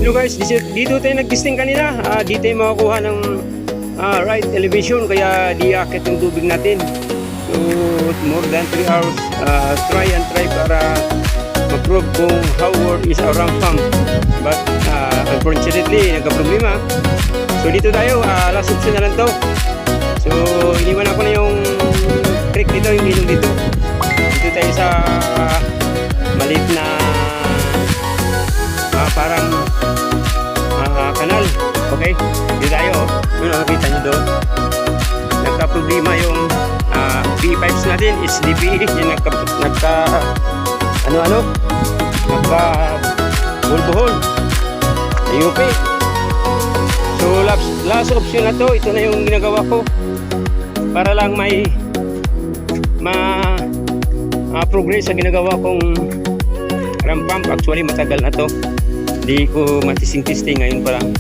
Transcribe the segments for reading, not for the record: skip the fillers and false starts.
Hello guys, dito tayo nag-testing kanina. Dito tayo makakuha ng right elevation, kaya di akit yung tubig natin. So more than 3 hours try para mag-prove kung how worth is our ramp pump. But unfortunately nagka-problema. So dito tayo, last option na lang to. So iniwan ako na yung creek dito, yung ilog dito. Dito tayo sa maliit na parang kanal. Okay, dito tayo. Yun, nakikita nyo doon. Nagka-problema yung P-pipes natin. HDPE yung nagka-bulbuhol. AUP. So last option na to. Ito na yung ginagawa ko para lang may progress sa ginagawa kong ramp pump. Actually matagal na to, hindi ko matising-testing ngayon pa lang.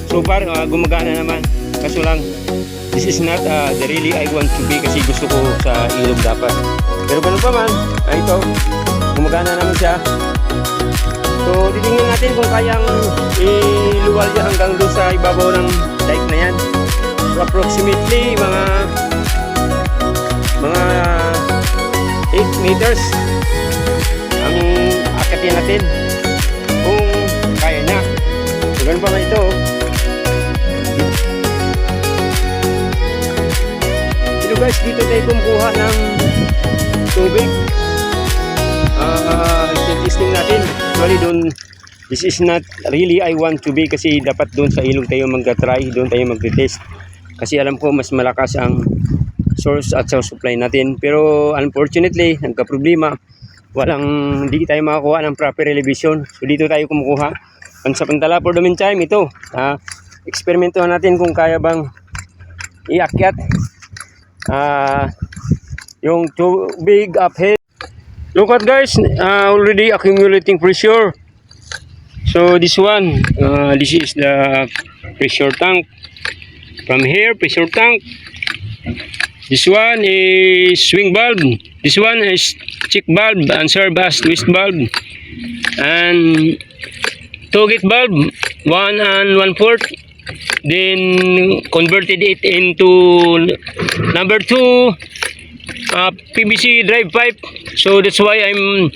So far gumagana naman, kaso lang this is not the really I want to be, kasi gusto ko sa ilog dapat. Pero ganun pa man, ito gumagana naman siya. So titingnan natin kung kayang iluwal niya hanggang doon sa ibabaw ng dike na yan. So approximately mga 8 meters ang akatin natin kung kaya niya. So ganun pa man ito. So guys, dito tayo kumukuha ng tubig. Testing natin. Actually doon, this is not really I want to be, kasi dapat doon sa ilog tayo mag-try, doon tayo mag-test. Kasi alam ko mas malakas ang source at sa supply natin. Pero unfortunately, nagka-problema. Hindi tayo makakuha ng proper elevation. So dito tayo kumukuha. Pansamantala for the meantime, ito. Eksperimentohan natin kung kaya bang iakyat yung tubig uphill. Look at guys, already accumulating pressure. So this one, this is the pressure tank. From here, pressure tank. This one is swing valve. This one is check valve and serve as twist valve. And two gate valve, 1 and 1/4. Then converted it into number 2 PVC drive pipe. So that's why I'm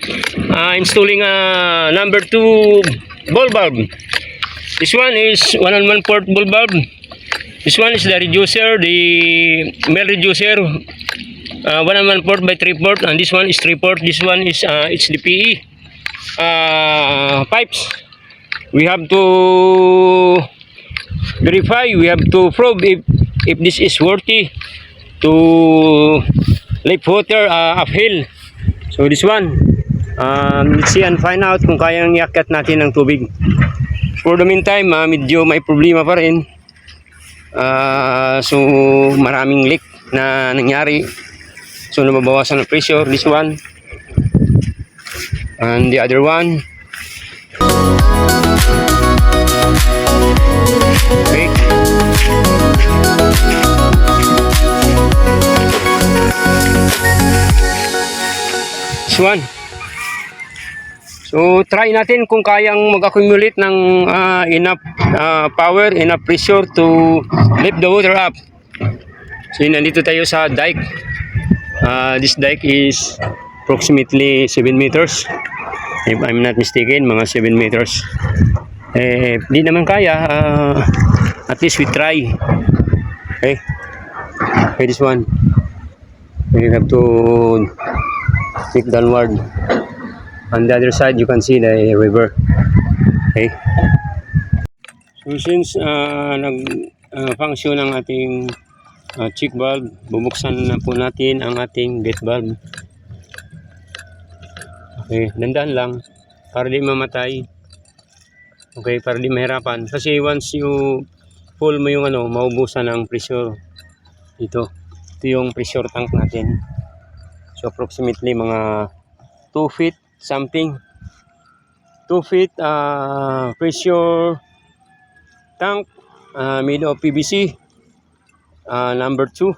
installing a number 2 ball valve. This one is 1 and 1/4 ball valve. This one is the reducer, the male reducer, 1 and 1/4 by 3/4, and this one is 3/4. This one is HDPE pipes. We have to verify, we have to probe if this is worthy to lift water uphill. So this one, let's see and find out kung kayang iakyat natin ng tubig. For the meantime, medyo may problema pa rin. So maraming leak na nangyari. So nababawasan ng pressure. This one and the other one. Okay. This one. So try natin kung kayang mag-accumulate ng enough power, enough pressure to lift the water up. So nandito tayo sa dike. This dike is approximately 7 meters. If I'm not mistaken, mga 7 meters. Di naman kaya, at least we try. Okay. Okay, this one. We have to stick downward. On the other side, you can see the river. Okay. So since nag-function ang ating check valve, bubuksan na po natin ang ating gate valve. Okay, dandan lang para di mamatay. Okay, para di mahirapan. Kasi once you full mo yung maubusan ng pressure dito. Ito yung pressure tank natin. So approximately mga 2 feet something. 2 feet pressure tank made of PVC number 2.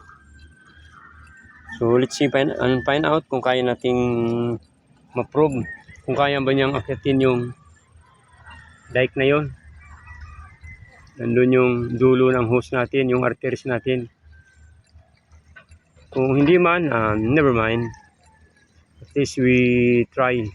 So let's see and find out kung kaya nating ma-probe kung kaya ba niyang akyatin yung dike na yon. Nandun yung dulo ng hose natin, yung arteries natin. Kung hindi man, never mind. At least we try.